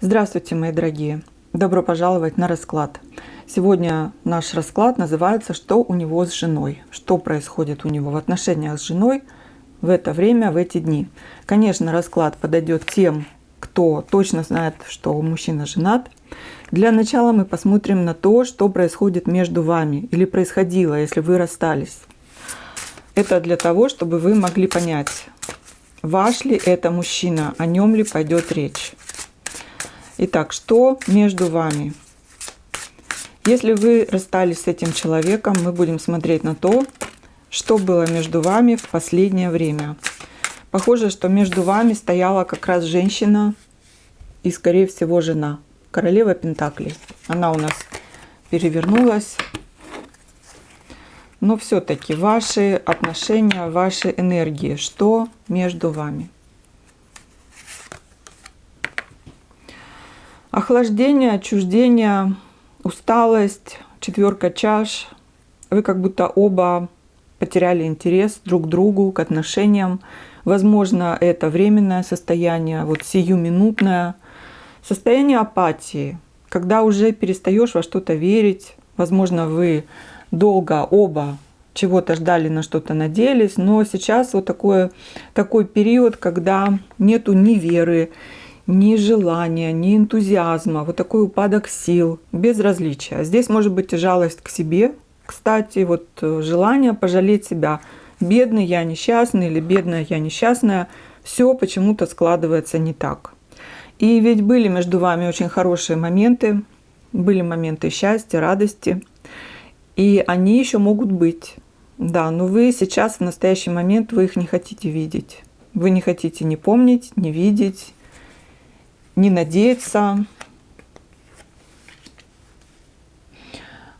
Здравствуйте, мои дорогие! Добро пожаловать на расклад. Сегодня наш расклад называется «Что у него с женой?». Что происходит у него в отношениях с женой в это время, в эти дни. Конечно, расклад подойдет тем, кто точно знает, что мужчина женат. Для начала мы посмотрим на то, что происходит между вами или происходило, если вы расстались. Это для того, чтобы вы могли понять, ваш ли это мужчина, о нем ли пойдет речь. Итак, что между вами? Если вы расстались с этим человеком, мы будем смотреть на то, что было между вами в последнее время. Похоже, что между вами стояла как раз женщина и, скорее всего, жена. Королева Пентаклей. Она у нас перевернулась. Но все-таки ваши отношения, ваши энергии, что между вами? Охлаждение, отчуждение, усталость, четверка чаш. Вы как будто оба потеряли интерес друг к другу, к отношениям. Возможно, это временное состояние, вот сиюминутное. Состояние апатии, когда уже перестаешь во что-то верить. Возможно, вы оба чего-то ждали, на что-то надеялись, но сейчас вот такой период, когда нету ни веры, ни желания, ни энтузиазма, вот такой упадок сил, безразличия. Здесь может быть и жалость к себе, кстати, вот желание пожалеть себя. Бедный я несчастный или бедная я несчастная, все почему-то складывается не так. И ведь были между вами очень хорошие моменты, были моменты счастья, радости, и они еще могут быть. Да, но вы сейчас, в настоящий момент, вы их не хотите видеть. Вы не хотите ни помнить, ни видеть, не надеяться.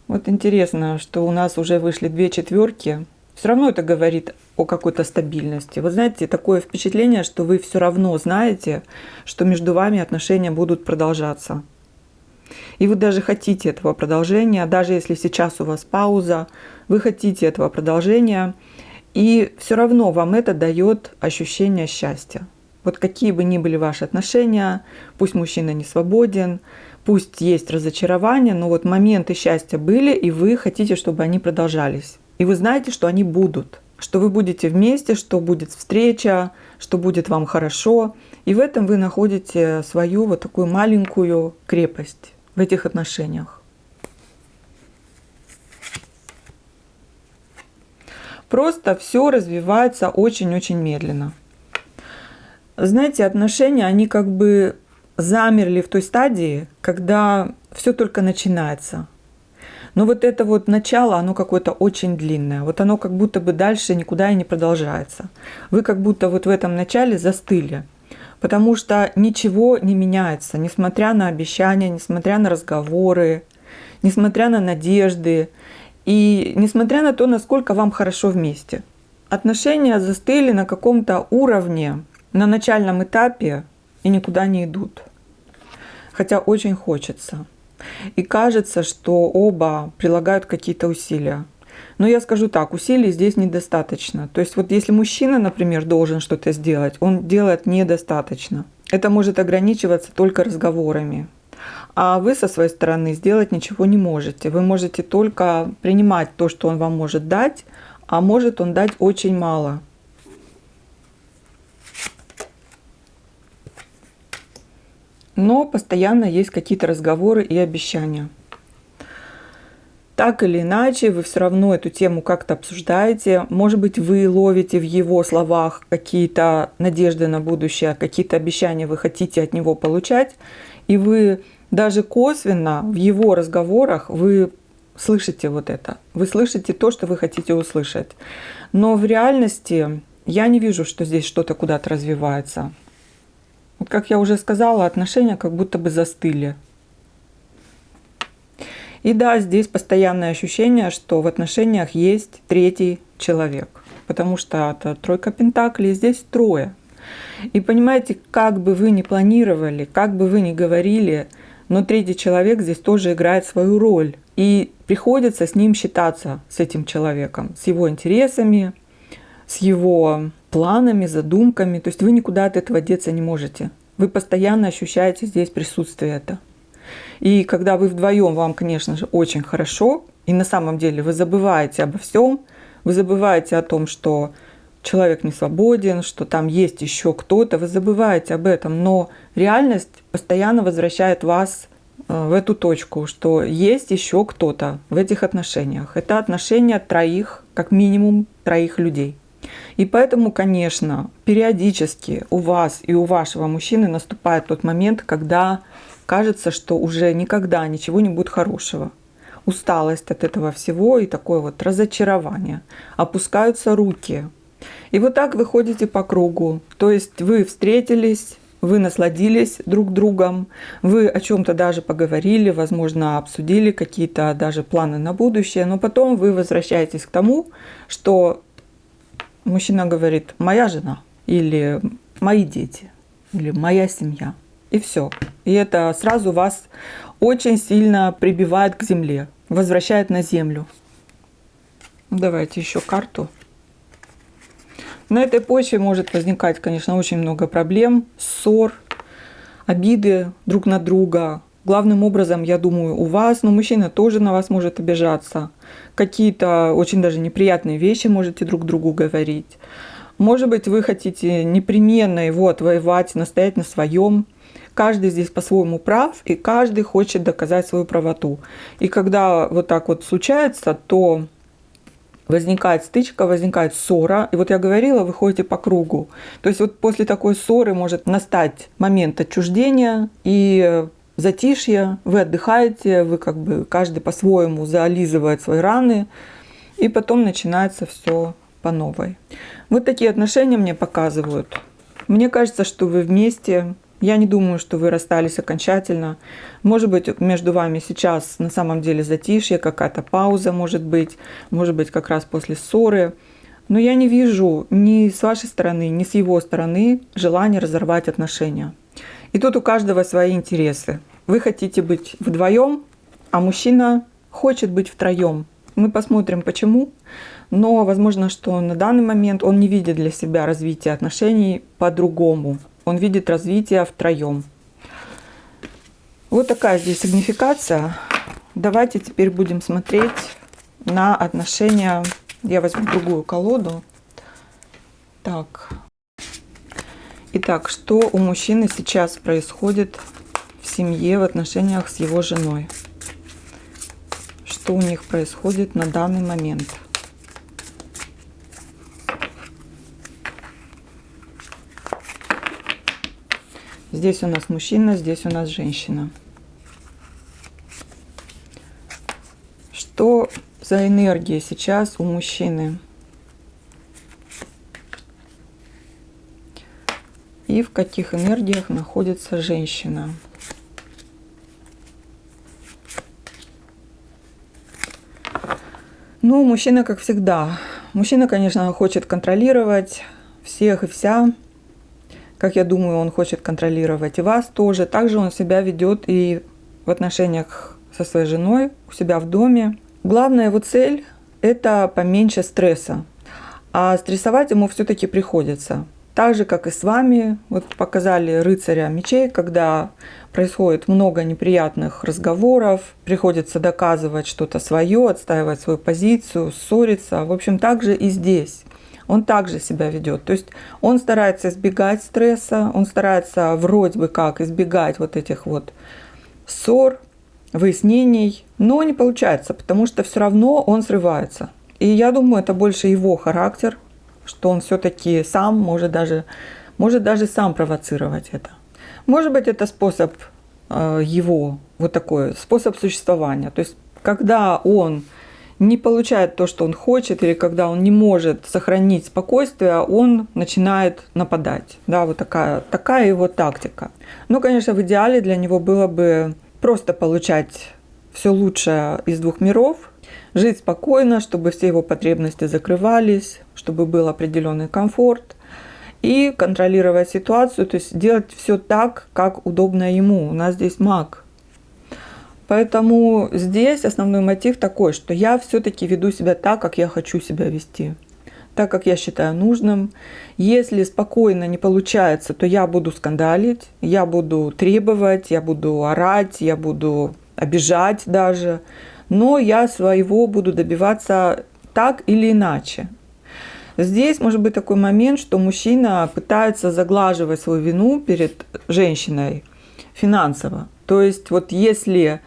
Вот интересно, что у нас уже вышли 2 четверки. Все равно это говорит о какой-то стабильности. Вы знаете, такое впечатление, что вы все равно знаете, что между вами отношения будут продолжаться. И вы даже хотите этого продолжения, даже если сейчас у вас пауза, вы хотите этого продолжения, и все равно вам это дает ощущение счастья. Вот какие бы ни были ваши отношения, пусть мужчина не свободен, пусть есть разочарование, но вот моменты счастья были, и вы хотите, чтобы они продолжались. И вы знаете, что они будут, что вы будете вместе, что будет встреча, что будет вам хорошо. И в этом вы находите свою вот такую маленькую крепость в этих отношениях. Просто все развивается очень-очень медленно. Знаете, отношения, они как бы замерли в той стадии, когда все только начинается. Но вот это вот начало, оно какое-то очень длинное. Вот оно как будто бы дальше никуда и не продолжается. Вы как будто вот в этом начале застыли. Потому что ничего не меняется, несмотря на обещания, несмотря на разговоры, несмотря на надежды и несмотря на то, насколько вам хорошо вместе. Отношения застыли на каком-то уровне, на начальном этапе и никуда не идут. Хотя очень хочется. И кажется, что оба прилагают какие-то усилия. Но я скажу так, усилий здесь недостаточно. То есть вот если мужчина, например, должен что-то сделать, он делает недостаточно. Это может ограничиваться только разговорами. А вы со своей стороны сделать ничего не можете. Вы можете только принимать то, что он вам может дать, а может он дать очень мало. Но постоянно есть какие-то разговоры и обещания. Так или иначе, вы все равно эту тему как-то обсуждаете. Может быть, вы ловите в его словах какие-то надежды на будущее, какие-то обещания вы хотите от него получать. И вы даже косвенно в его разговорах вы слышите вот это. Вы слышите то, что вы хотите услышать. Но в реальности я не вижу, что здесь что-то куда-то развивается. Вот как я уже сказала, отношения как будто бы застыли. И да, здесь постоянное ощущение, что в отношениях есть третий человек. Потому что это тройка пентаклей, здесь трое. И понимаете, как бы вы ни планировали, как бы вы ни говорили, но третий человек здесь тоже играет свою роль. И приходится с ним считаться, с этим человеком, с его интересами, с его планами, задумками. То есть вы никуда от этого деться не можете. Вы постоянно ощущаете здесь присутствие это. И когда вы вдвоем, вам, конечно же, очень хорошо, и на самом деле вы забываете обо всем, вы забываете о том, что человек не свободен, что там есть еще кто-то, вы забываете об этом, но реальность постоянно возвращает вас в эту точку, что есть еще кто-то в этих отношениях. Это отношения троих, как минимум троих людей. И поэтому, конечно, периодически у вас и у вашего мужчины наступает тот момент, когда кажется, что уже никогда ничего не будет хорошего. Усталость от этого всего и такое вот разочарование. Опускаются руки. И вот так вы ходите по кругу. То есть вы встретились, вы насладились друг другом, вы о чем-то даже поговорили, возможно, обсудили какие-то даже планы на будущее, но потом вы возвращаетесь к тому, что мужчина говорит «моя жена» или «мои дети» или «моя семья». И все. И это сразу вас очень сильно прибивает к земле, возвращает на землю. Давайте еще карту. На этой почве может возникать, конечно, очень много проблем, ссор, обиды друг на друга. Главным образом, я думаю, у вас, но мужчина тоже на вас может обижаться. Какие-то очень даже неприятные вещи можете друг другу говорить. Может быть, вы хотите непременно его отвоевать, настоять на своем. Каждый здесь по-своему прав, и каждый хочет доказать свою правоту. И когда вот так вот случается, то возникает стычка, возникает ссора. И вот я говорила, вы ходите по кругу. То есть вот после такой ссоры может настать момент отчуждения и затишья. Вы отдыхаете, вы как бы каждый по-своему зализывает свои раны. И потом начинается все по новой. Вот такие отношения мне показывают. Мне кажется, что вы вместе. Я не думаю, что вы расстались окончательно. Может быть, между вами сейчас на самом деле затишье, какая-то пауза может быть как раз после ссоры. Но я не вижу ни с вашей стороны, ни с его стороны желания разорвать отношения. И тут у каждого свои интересы. Вы хотите быть вдвоем, а мужчина хочет быть втроем. Мы посмотрим, почему. Но возможно, что на данный момент он не видит для себя развития отношений по-другому. Он видит развитие втроем. Вот такая здесь сигнификация. Давайте теперь будем смотреть на отношения. Я возьму другую колоду. Так. Итак, что у мужчины сейчас происходит в семье, в отношениях с его женой? Что у них происходит на данный момент? Здесь у нас мужчина, здесь у нас женщина. Что за энергия сейчас у мужчины? И в каких энергиях находится женщина? Ну, мужчина, как всегда. Мужчина, конечно, хочет контролировать всех и вся. Как я думаю, он хочет контролировать и вас тоже. Также он себя ведет и в отношениях со своей женой, у себя в доме. Главная его цель – это поменьше стресса. А стрессовать ему все-таки приходится. Так же, как и с вами. Вот показали рыцаря мечей, когда происходит много неприятных разговоров, приходится доказывать что-то свое, отстаивать свою позицию, ссориться. В общем, так же и здесь. Он также себя ведет. То есть он старается избегать стресса, он старается вроде бы как избегать вот этих вот ссор, выяснений, но не получается, потому что все равно он срывается. И я думаю, это больше его характер, что он все-таки сам может даже сам провоцировать это. Может быть, это способ его, вот такой способ существования. То есть когда он не получает то, что он хочет, или когда он не может сохранить спокойствие, он начинает нападать. Да, вот такая его тактика. Ну, конечно, в идеале для него было бы просто получать все лучшее из двух миров, жить спокойно, чтобы все его потребности закрывались, чтобы был определенный комфорт, и контролировать ситуацию, то есть делать все так, как удобно ему. У нас здесь маг. Поэтому здесь основной мотив такой, что я все-таки веду себя так, как я хочу себя вести. так как я считаю нужным. Если спокойно не получается, то я буду скандалить, я буду требовать, я буду орать, я буду обижать даже. Но я своего буду добиваться так или иначе. Здесь может быть такой момент, что мужчина пытается заглаживать свою вину перед женщиной финансово. То есть вот если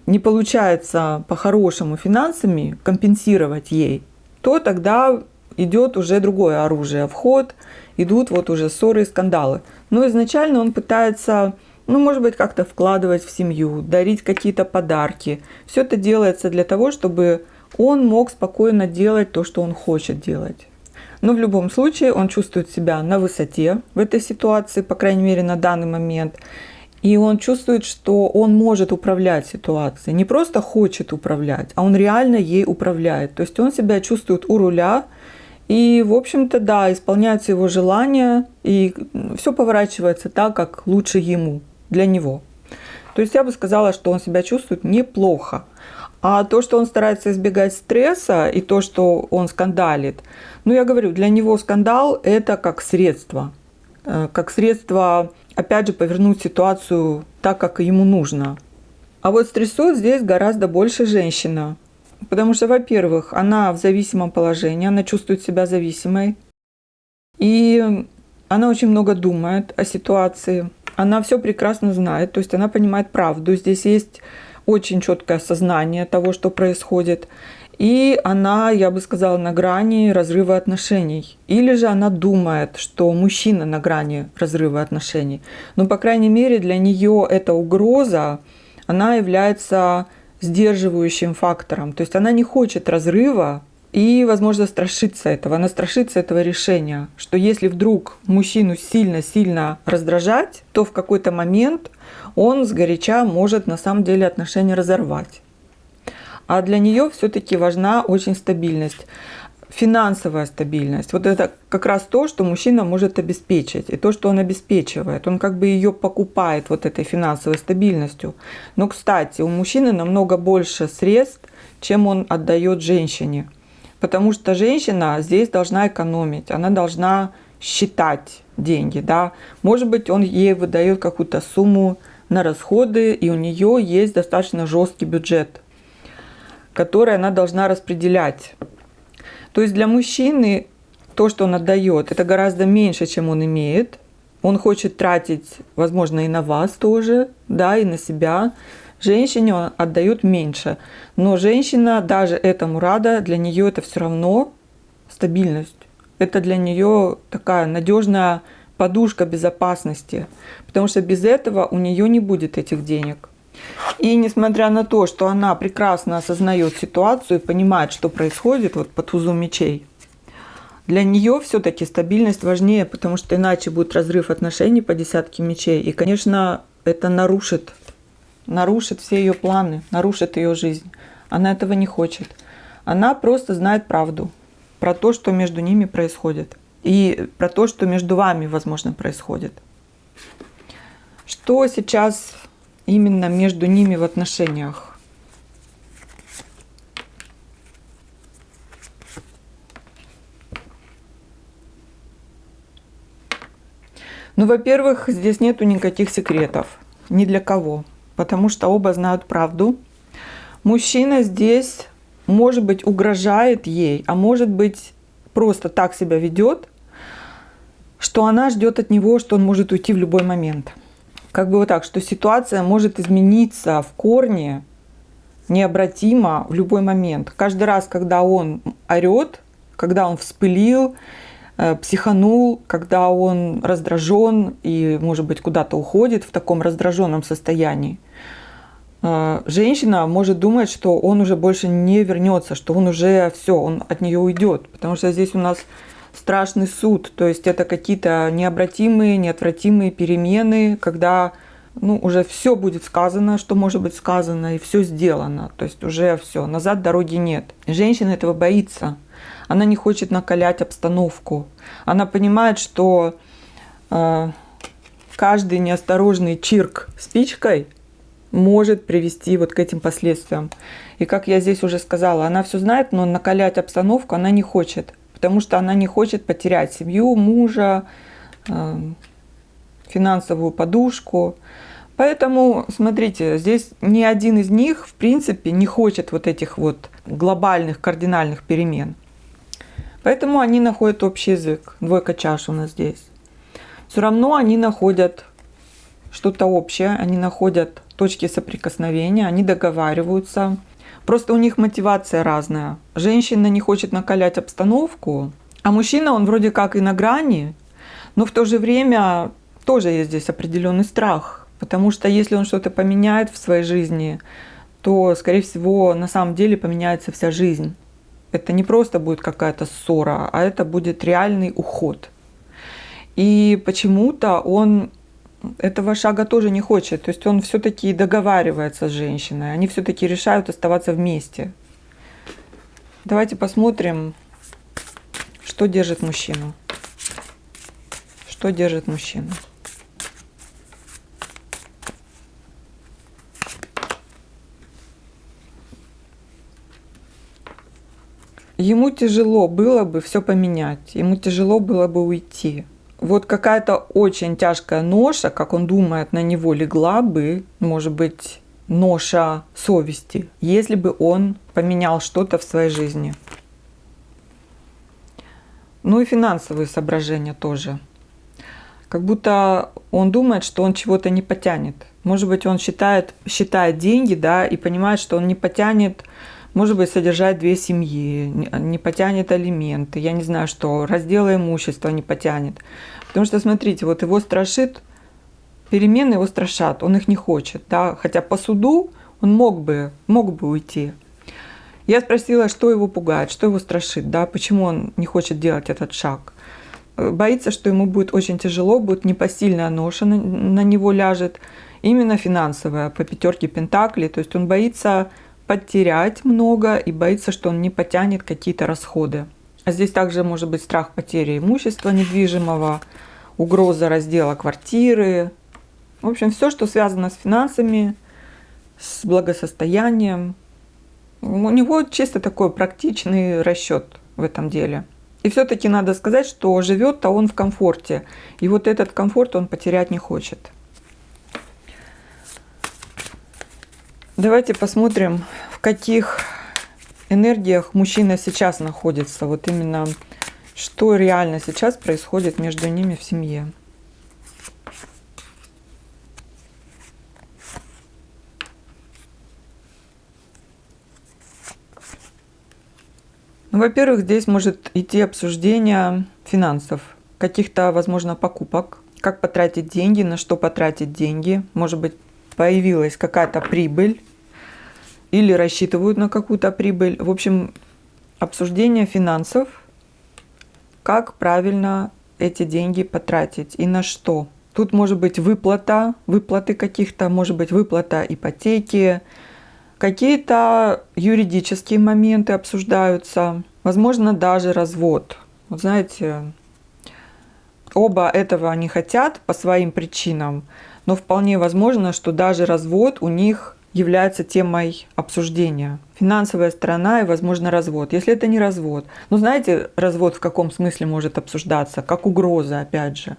не получается по-хорошему финансами компенсировать ей, то тогда идет уже другое оружие в ход, идут вот уже ссоры и скандалы. Но изначально он пытается, может быть, как-то вкладывать в семью, дарить какие-то подарки. Все это делается для того, чтобы он мог спокойно делать то, что он хочет делать. Но в любом случае он чувствует себя на высоте в этой ситуации, по крайней мере на данный момент. И он чувствует, что он может управлять ситуацией. Не просто хочет управлять, а он реально ей управляет. То есть он себя чувствует у руля. И, в общем-то, да, исполняются его желания. И все поворачивается так, как лучше ему, для него. То есть я бы сказала, что он себя чувствует неплохо. А то, что он старается избегать стресса и то, что он скандалит, я говорю, для него скандал – это как средство. Как средство, опять же, повернуть ситуацию так, как ему нужно. А вот стрессует здесь гораздо больше женщина. Потому что, во-первых, она в зависимом положении, она чувствует себя зависимой. И она очень много думает о ситуации. Она все прекрасно знает, то есть она понимает правду. Здесь есть очень четкое осознание того, что происходит. И она, я бы сказала, на грани разрыва отношений. Или же она думает, что мужчина на грани разрыва отношений. Но, по крайней мере, для нее эта угроза, она является сдерживающим фактором. То есть она не хочет разрыва и, возможно, страшится этого. Она страшится этого решения, что если вдруг мужчину сильно-сильно раздражать, то в какой-то момент он сгоряча может на самом деле отношения разорвать. А для нее все-таки важна очень стабильность, финансовая стабильность. Вот это как раз то, что мужчина может обеспечить. И то, что он обеспечивает. Он как бы ее покупает вот этой финансовой стабильностью. Но, кстати, у мужчины намного больше средств, чем он отдает женщине. Потому что женщина здесь должна экономить. Она должна считать деньги. Да? Может быть, он ей выдает какую-то сумму на расходы, и у нее есть достаточно жесткий бюджет, которые она должна распределять. То есть для мужчины то, что он отдает, это гораздо меньше, чем он имеет. Он хочет тратить, возможно, и на вас тоже, да, и на себя. Женщине он отдает меньше. Но женщина даже этому рада, для нее это все равно стабильность. Это для нее такая надежная подушка безопасности. Потому что без этого у нее не будет этих денег. И несмотря на то, что она прекрасно осознает ситуацию и понимает, что происходит вот по тузу мечей, для нее все-таки стабильность важнее, потому что иначе будет разрыв отношений по десятке мечей. И, конечно, это нарушит все ее планы, нарушит ее жизнь. Она этого не хочет. Она просто знает правду про то, что между ними происходит. И про то, что между вами, возможно, происходит. Что сейчас именно между ними в отношениях? Во-первых, здесь нету никаких секретов. Ни для кого. Потому что оба знают правду. Мужчина здесь, может быть, угрожает ей, а может быть, просто так себя ведет, что она ждет от него, что он может уйти в любой момент. Как бы вот так, что ситуация может измениться в корне необратимо в любой момент. Каждый раз, когда он орет, когда он вспылил, психанул, когда он раздражен и, может быть, куда-то уходит в таком раздраженном состоянии, женщина может думать, что он уже больше не вернется, что он уже все, он от нее уйдет. Потому что здесь у нас страшный суд, то есть это какие-то необратимые, неотвратимые перемены, когда уже все будет сказано, что может быть сказано, и все сделано. То есть уже все, назад дороги нет. Женщина этого боится. Она не хочет накалять обстановку. Она понимает, что каждый неосторожный чирк спичкой может привести вот к этим последствиям. И как я здесь уже сказала, она все знает, но накалять обстановку она не хочет. потому что она не хочет потерять семью, мужа, финансовую подушку. Поэтому, смотрите, здесь ни один из них, в принципе, не хочет вот этих вот глобальных, кардинальных перемен. Поэтому они находят общий язык. Двойка чаш у нас здесь. Все равно они находят что-то общее, они находят точки соприкосновения, они договариваются. Просто у них мотивация разная. Женщина не хочет накалять обстановку, а мужчина, он вроде как и на грани, но в то же время тоже есть здесь определенный страх. Потому что если он что-то поменяет в своей жизни, то, скорее всего, на самом деле поменяется вся жизнь. Это не просто будет какая-то ссора, а это будет реальный уход. И почему-то он этого шага тоже не хочет. То есть он все-таки договаривается с женщиной. Они все-таки решают оставаться вместе. Давайте посмотрим, что держит мужчину. Что держит мужчину? Ему тяжело было бы все поменять, ему тяжело было бы уйти. Вот какая-то очень тяжкая ноша, как он думает, на него легла бы, может быть, ноша совести, если бы он поменял что-то в своей жизни. Ну и финансовые соображения тоже. Как будто он думает, что он чего-то не потянет. Может быть, он считает деньги, да, и понимает, что он не потянет, может быть, содержать 2 семьи, не потянет алименты, я не знаю что, раздела имущества не потянет. Потому что, смотрите, вот его страшит, перемены его страшат, он их не хочет, да, хотя по суду он мог бы уйти. Я спросила, что его пугает, что его страшит, да, почему он не хочет делать этот шаг. Боится, что ему будет очень тяжело, будет непосильная ноша на него ляжет, именно финансовая, по 5 пентаклей, то есть он боится потерять много и боится, что он не потянет какие-то расходы. А здесь также может быть страх потери имущества недвижимого, угроза раздела квартиры. В общем, все, что связано с финансами, с благосостоянием. У него чисто такой практичный расчет в этом деле. И все-таки надо сказать, что живет-то он в комфорте. И вот этот комфорт он потерять не хочет. Давайте посмотрим, в каких энергиях мужчина сейчас находится. Вот именно, что реально сейчас происходит между ними в семье. Ну, во-первых, здесь может идти обсуждение финансов, каких-то, возможно, покупок, как потратить деньги, на что потратить деньги. Может быть, появилась какая-то прибыль, или рассчитывают на какую-то прибыль. В общем, обсуждение финансов, как правильно эти деньги потратить и на что. Тут может быть выплаты каких-то, может быть выплата ипотеки, какие-то юридические моменты обсуждаются, возможно, даже развод. Вот знаете, оба этого не хотят по своим причинам, но вполне возможно, что даже развод у них является темой обсуждения. Финансовая сторона и, возможно, развод. Если это не развод. Ну, знаете, развод в каком смысле может обсуждаться? Как угроза, опять же.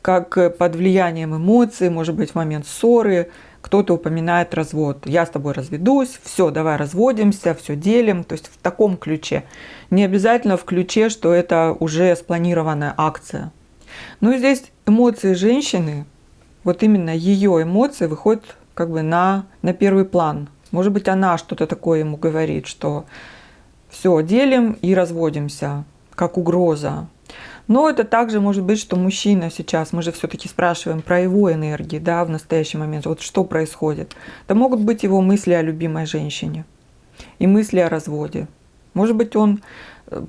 Как под влиянием эмоций, может быть, в момент ссоры кто-то упоминает развод. Я с тобой разведусь, все, давай разводимся, все делим. То есть в таком ключе. Не обязательно в ключе, что это уже спланированная акция. Ну и здесь эмоции женщины, вот именно ее эмоции выходят как бы на первый план. Может быть, она что-то такое ему говорит, что все, делим и разводимся, как угроза. Но это также может быть, что мужчина сейчас, мы же все-таки спрашиваем про его энергии, да, в настоящий момент, вот что происходит. Это могут быть его мысли о любимой женщине и мысли о разводе. Может быть, он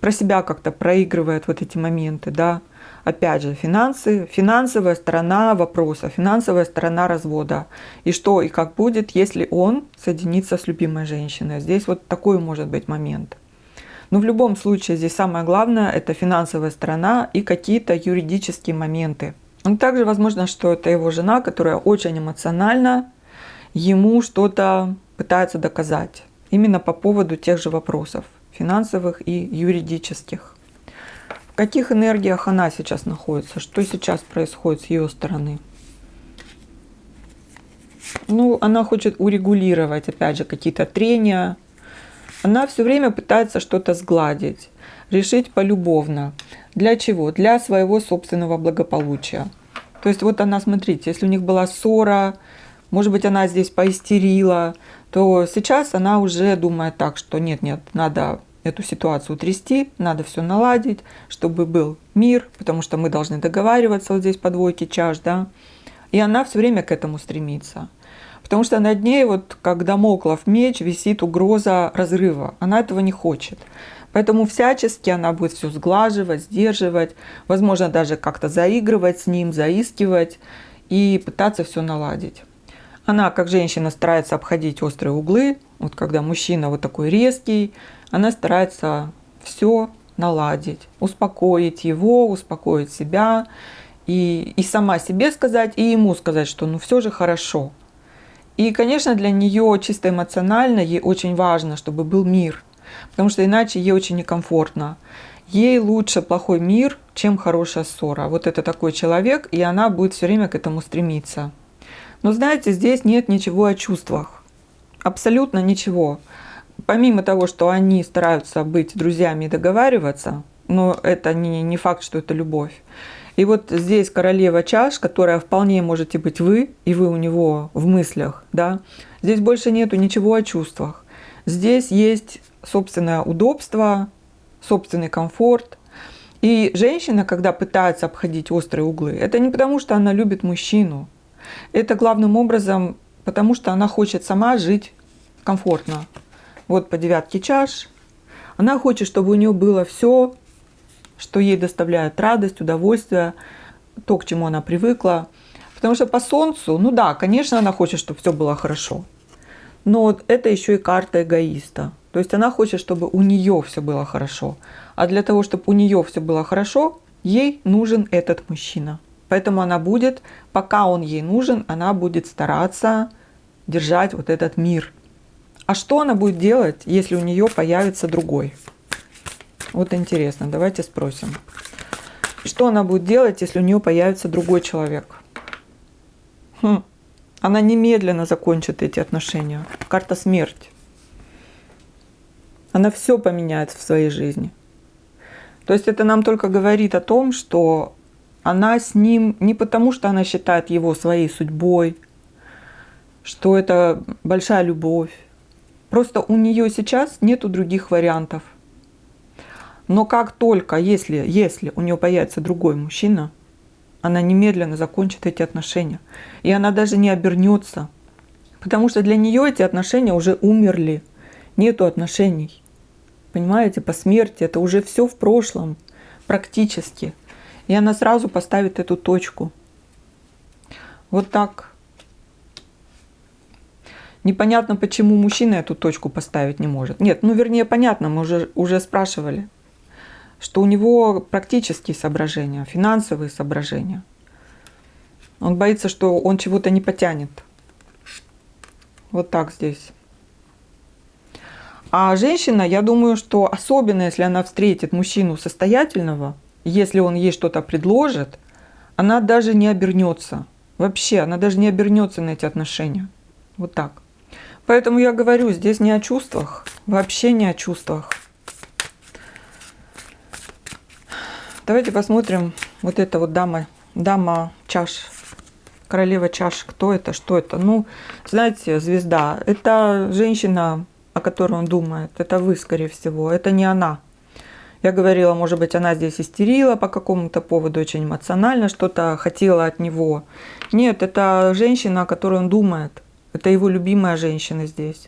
про себя как-то проигрывает вот эти моменты, да. Опять же, финансы, финансовая сторона вопроса, финансовая сторона развода. И что и как будет, если он соединится с любимой женщиной. Здесь вот такой может быть момент. Но в любом случае здесь самое главное – это финансовая сторона и какие-то юридические моменты. И также возможно, что это его жена, которая очень эмоционально ему что-то пытается доказать. Именно по поводу тех же вопросов, финансовых и юридических. В каких энергиях она сейчас находится? Что сейчас происходит с ее стороны? Ну, она хочет урегулировать, опять же, какие-то трения. Она все время пытается что-то сгладить, решить полюбовно. Для чего? Для своего собственного благополучия. То есть вот она, смотрите, если у них была ссора, может быть, она здесь поистерила, то сейчас она уже думает так, что нет, надо эту ситуацию утрясти, надо все наладить, чтобы был мир, потому что мы должны договариваться вот здесь по двойке чаш, да. И она все время к этому стремится. Потому что над ней, вот как дамоклов меч, висит угроза разрыва. Она этого не хочет. Поэтому всячески она будет все сглаживать, сдерживать, возможно, даже как-то заигрывать с ним, заискивать и пытаться все наладить. Она, как женщина, старается обходить острые углы. Вот когда мужчина вот такой резкий, она старается все наладить, успокоить его, успокоить себя и сама себе сказать, и ему сказать, что ну все же хорошо. И, конечно, для нее чисто эмоционально ей очень важно, чтобы был мир, потому что иначе ей очень некомфортно. Ей лучше плохой мир, чем хорошая ссора. Вот это такой человек, и она будет все время к этому стремиться. Но знаете, здесь нет ничего о чувствах. Абсолютно ничего. Помимо того, что они стараются быть друзьями и договариваться, но это не факт, что это любовь. И вот здесь королева чаш, которая вполне можете быть вы, и вы у него в мыслях, да. Здесь больше нету ничего о чувствах. Здесь есть собственное удобство, собственный комфорт. И женщина, когда пытается обходить острые углы, это не потому, что она любит мужчину. Это главным образом потому, что она хочет сама жить комфортно. Вот по девятке чаш. Она хочет, чтобы у нее было все, что ей доставляет радость, удовольствие, то, к чему она привыкла. Потому что по солнцу, ну да, конечно, она хочет, чтобы все было хорошо. Но это еще и карта эгоиста. То есть она хочет, чтобы у нее все было хорошо. А для того, чтобы у нее все было хорошо, ей нужен этот мужчина. Поэтому она будет, пока он ей нужен, она будет стараться держать вот этот мир. А что она будет делать, если у нее появится другой? Вот интересно, давайте спросим. Что она будет делать, если у нее появится другой человек? Она немедленно закончит эти отношения. Карта смерть. Она все поменяет в своей жизни. То есть это нам только говорит о том, что она с ним не потому, что она считает его своей судьбой, что это большая любовь. Просто у нее сейчас нету других вариантов. Но как только, если у нее появится другой мужчина, она немедленно закончит эти отношения. И она даже не обернется. Потому что для нее эти отношения уже умерли. Нету отношений. Понимаете, по смерти это уже все в прошлом. Практически. И она сразу поставит эту точку. Вот так. Непонятно, почему мужчина эту точку поставить не может. Нет, вернее, понятно, мы уже спрашивали, что у него практические соображения, финансовые соображения. Он боится, что он чего-то не потянет. Вот так здесь. А женщина, я думаю, что особенно если она встретит мужчину состоятельного, если он ей что-то предложит, она даже не обернется. Вообще, она даже не обернется на эти отношения. Вот так. Поэтому я говорю, здесь не о чувствах, вообще не о чувствах. Давайте посмотрим вот это вот дама чаш, королева чаш. Кто это, что это? Ну, знаете, звезда. Это женщина, о которой он думает. Это вы, скорее всего. Это не она. Я говорила, может быть, она здесь истерила по какому-то поводу, очень эмоционально что-то хотела от него. Нет, это женщина, о которой он думает. Это его любимая женщина здесь.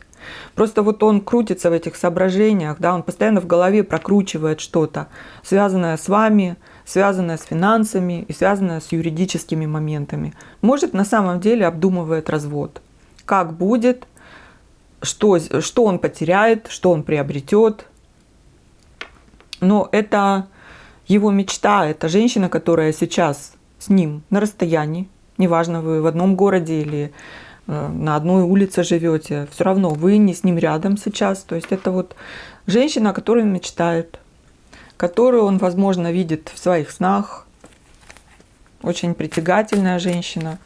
Просто вот он крутится в этих соображениях, да, он постоянно в голове прокручивает что-то, связанное с вами, связанное с финансами и связанное с юридическими моментами. Может, на самом деле обдумывает развод. Как будет, что он потеряет, что он приобретет. Но это его мечта, это женщина, которая сейчас с ним на расстоянии, неважно, вы в одном городе или на одной улице живете, все равно вы не с ним рядом сейчас. То есть это вот женщина, о которой он мечтает. которую он, возможно, видит в своих снах. Очень притягательная женщина,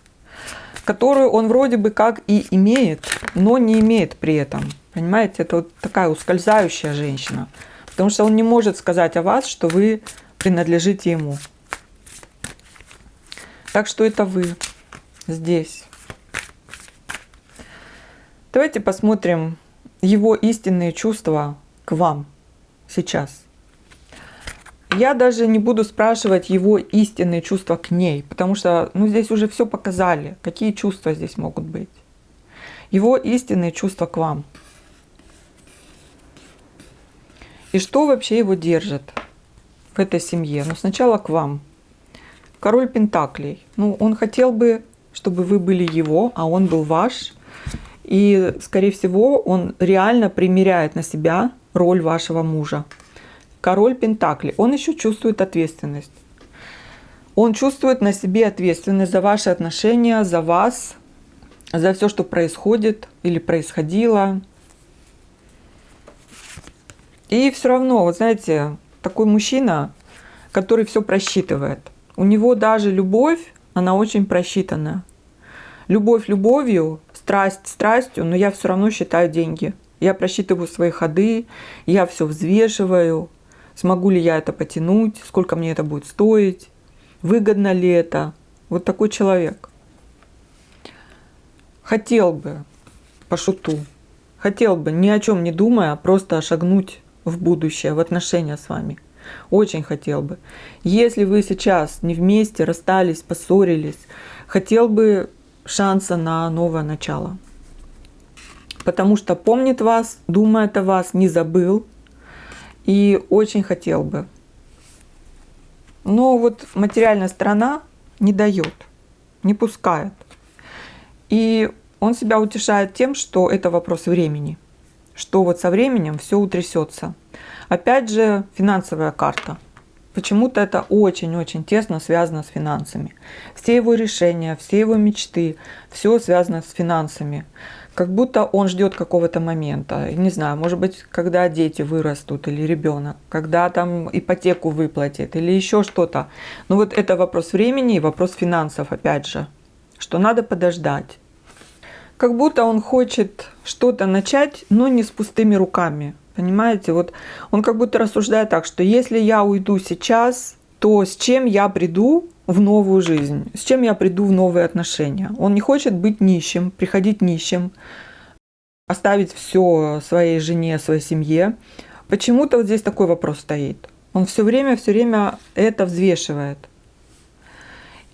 которую он вроде бы как и имеет, но не имеет при этом. Понимаете, это вот такая ускользающая женщина. Потому что он не может сказать о вас, что вы принадлежите ему. Так что это вы здесь. Давайте посмотрим его истинные чувства к вам сейчас. Я даже не буду спрашивать его истинные чувства к ней, потому что здесь уже все показали, какие чувства здесь могут быть. Его истинные чувства к вам. И что вообще его держит в этой семье? Сначала к вам. Король Пентаклей. Он хотел бы, чтобы вы были его, а он был ваш. И, скорее всего, он реально примеряет на себя роль вашего мужа. Король Пентаклей. Он еще чувствует ответственность. Он чувствует на себе ответственность за ваши отношения, за вас, за все, что происходит или происходило. И все равно, вот знаете, такой мужчина, который все просчитывает. У него даже любовь, она очень просчитана. Любовь любовью, страсть страстью, но я все равно считаю деньги. Я просчитываю свои ходы, я все взвешиваю. Смогу ли я это потянуть, сколько мне это будет стоить, выгодно ли это. Вот такой человек. Хотел бы, по шуту, хотел бы, ни о чем не думая, просто шагнуть в будущее, в отношения с вами. Очень хотел бы. Если вы сейчас не вместе, расстались, поссорились, хотел бы шанса на новое начало. Потому что помнит вас, думает о вас, не забыл. И очень хотел бы. Но вот материальная сторона не дает, не пускает. И он себя утешает тем, что это вопрос времени. Что вот со временем все утрясется. Опять же, финансовая карта. Почему-то это очень-очень тесно связано с финансами. Все его решения, все его мечты, все связано с финансами. Как будто он ждет какого-то момента. Не знаю, может быть, когда дети вырастут или ребенок, когда там ипотеку выплатит или еще что-то. Но вот это вопрос времени и вопрос финансов, опять же, что надо подождать. Как будто он хочет что-то начать, но не с пустыми руками. Понимаете, вот он как будто рассуждает так, что если я уйду сейчас, то с чем я приду в новую жизнь, с чем я приду в новые отношения. Он не хочет быть нищим, приходить нищим, оставить все своей жене, своей семье. Почему-то вот здесь такой вопрос стоит. Он все время это взвешивает.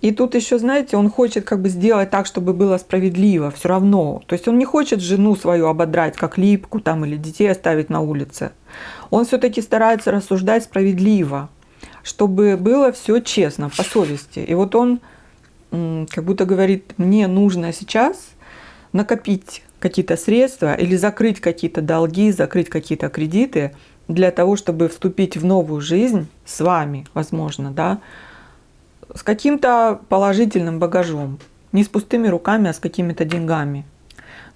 И тут еще, знаете, он хочет как бы сделать так, чтобы было справедливо все равно. То есть он не хочет жену свою ободрать, как липку там, или детей оставить на улице. Он все-таки старается рассуждать справедливо, чтобы было все честно, по совести. И вот он как будто говорит, мне нужно сейчас накопить какие-то средства или закрыть какие-то долги, закрыть какие-то кредиты для того, чтобы вступить в новую жизнь с вами, возможно, да, с каким-то положительным багажом. Не с пустыми руками, а с какими-то деньгами.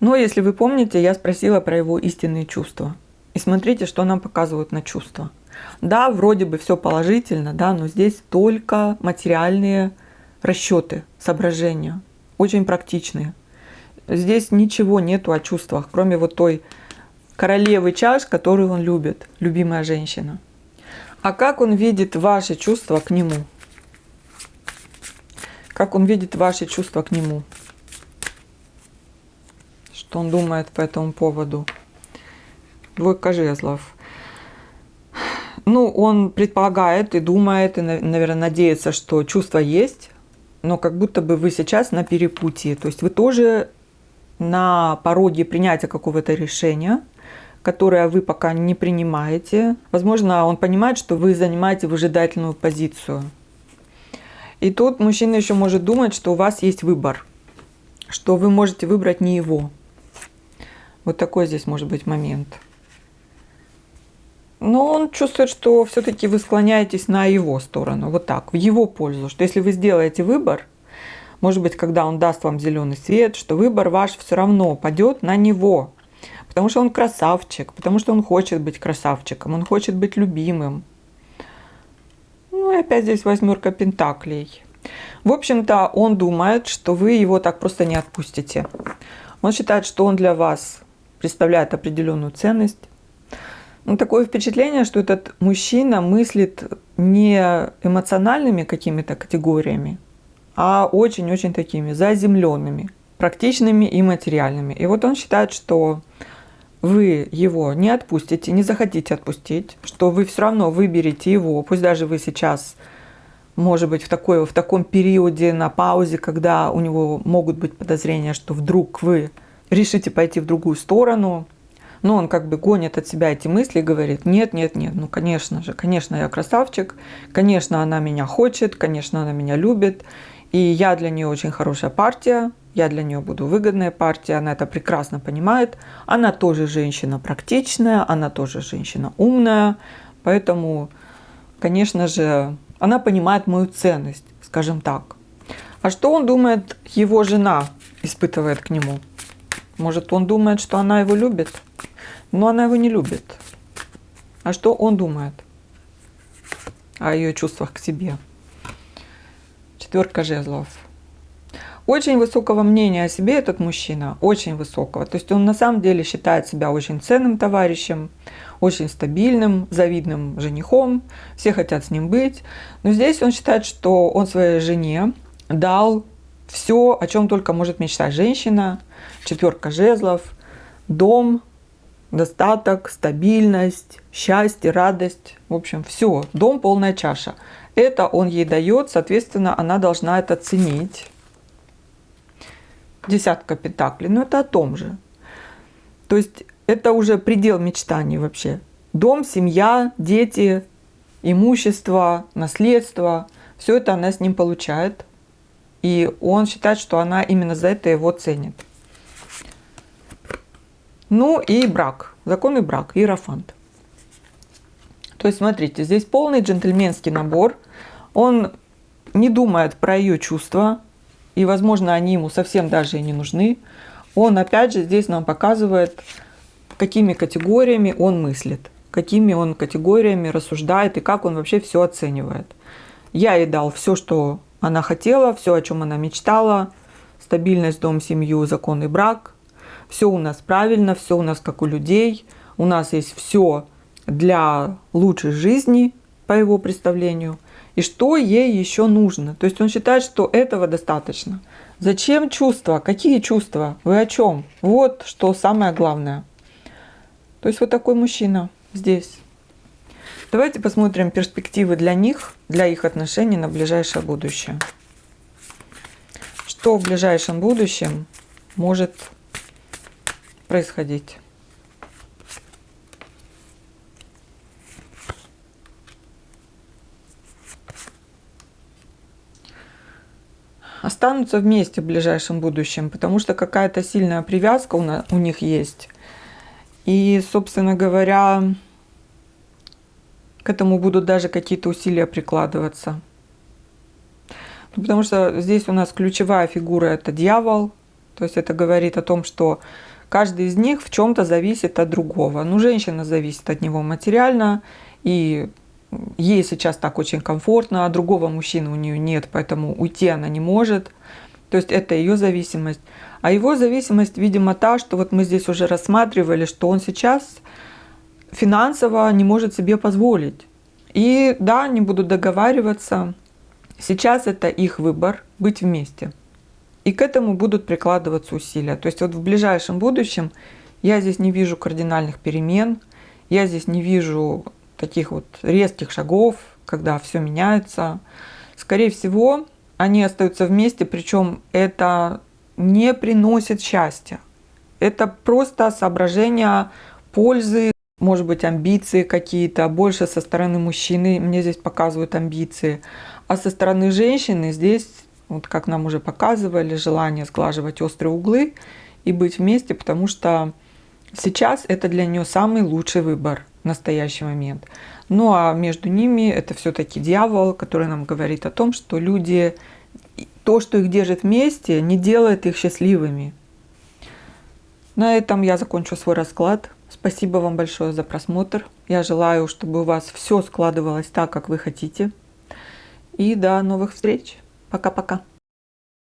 Но если вы помните, я спросила про его истинные чувства. И смотрите, что нам показывают на чувства. Да, вроде бы все положительно, да, но здесь только материальные расчеты, соображения. Очень практичные. Здесь ничего нету о чувствах, кроме вот той королевы чаш, которую он любит, любимая женщина. А как он видит ваши чувства к нему? Как он видит ваши чувства к нему? Что он думает по этому поводу? Двойка жезлов. Он предполагает и думает, и, наверное, надеется, что чувства есть, но как будто бы вы сейчас на перепутье. То есть вы тоже на пороге принятия какого-то решения, которое вы пока не принимаете. Возможно, он понимает, что вы занимаете выжидательную позицию. И тут мужчина еще может думать, что у вас есть выбор, что вы можете выбрать не его. Вот такой здесь может быть момент. Но он чувствует, что все-таки вы склоняетесь на его сторону, вот так, в его пользу, что если вы сделаете выбор, может быть, когда он даст вам зеленый свет, что выбор ваш все равно падет на него, потому что он красавчик, потому что он хочет быть красавчиком, он хочет быть любимым. Ну и опять здесь 8 пентаклей. В общем-то, он думает, что вы его так просто не отпустите. Он считает, что он для вас представляет определенную ценность. Ну, такое впечатление, что этот мужчина мыслит не эмоциональными какими-то категориями, а очень-очень такими заземленными, практичными и материальными. И вот он считает, что вы его не отпустите, не захотите отпустить, что вы все равно выберете его, пусть даже вы сейчас, может быть, в таком периоде на паузе, когда у него могут быть подозрения, что вдруг вы решите пойти в другую сторону, но он как бы гонит от себя эти мысли и говорит: нет, нет, нет, ну конечно же, конечно, я красавчик, конечно, она меня хочет, конечно, она меня любит, и я для нее очень хорошая партия, я для нее буду выгодная партия, она это прекрасно понимает, она тоже женщина практичная, она тоже женщина умная, поэтому, конечно же, она понимает мою ценность, скажем так. А что он думает, его жена испытывает к нему? Может, он думает, что она его любит? Но она его не любит. А что он думает о ее чувствах к себе? 4 жезлов. Очень высокого мнения о себе этот мужчина, очень высокого. То есть он на самом деле считает себя очень ценным товарищем, очень стабильным, завидным женихом. Все хотят с ним быть. Но здесь он считает, что он своей жене дал все, о чем только может мечтать женщина. 4 жезлов, дом, достаток, стабильность, счастье, радость. В общем, все. Дом, полная чаша. Это он ей дает, соответственно, она должна это ценить. 10 пентаклей, но это о том же. То есть это уже предел мечтаний вообще. Дом, семья, дети, имущество, наследство. Все это она с ним получает. И он считает, что она именно за это его ценит. Ну и брак. Законный брак. Иерофант. То есть, смотрите, здесь полный джентльменский набор. Он не думает про ее чувства. И, возможно, они ему совсем даже и не нужны. Он, опять же, здесь нам показывает, какими категориями он мыслит. Какими он категориями рассуждает и как он вообще все оценивает. Я ей дал все, что она хотела, все, о чем она мечтала. Стабильность, дом, семью, законный брак. Все у нас правильно, все у нас как у людей. У нас есть все для лучшей жизни, по его представлению. И что ей еще нужно? То есть он считает, что этого достаточно. Зачем чувства? Какие чувства? Вы о чем? Вот что самое главное. То есть вот такой мужчина здесь. Давайте посмотрим перспективы для них, для их отношений на ближайшее будущее. Что в ближайшем будущем может происходить? Останутся вместе в ближайшем будущем, потому что какая-то сильная привязка у них есть. И, собственно говоря, к этому будут даже какие-то усилия прикладываться. Ну, потому что здесь у нас ключевая фигура – это дьявол. То есть это говорит о том, что каждый из них в чем-то зависит от другого. Ну, женщина зависит от него материально, и ей сейчас так очень комфортно, а другого мужчины у нее нет, поэтому уйти она не может. То есть это ее зависимость. А его зависимость, видимо, та, что вот мы здесь уже рассматривали, что он сейчас финансово не может себе позволить. И да, они будут договариваться. Сейчас это их выбор быть вместе. И к этому будут прикладываться усилия. То есть вот в ближайшем будущем я здесь не вижу кардинальных перемен, я здесь не вижу таких вот резких шагов, когда все меняется. Скорее всего, они остаются вместе, причем это не приносит счастья. Это просто соображение пользы, может быть, амбиции какие-то, больше со стороны мужчины мне здесь показывают амбиции, а со стороны женщины здесь, вот как нам уже показывали, желание сглаживать острые углы и быть вместе, потому что сейчас это для нее самый лучший выбор в настоящий момент. Ну а между ними это все-таки дьявол, который нам говорит о том, что люди, то, что их держит вместе, не делает их счастливыми. На этом я закончу свой расклад. Спасибо вам большое за просмотр. Я желаю, чтобы у вас все складывалось так, как вы хотите. и до новых встреч. Пока-пока.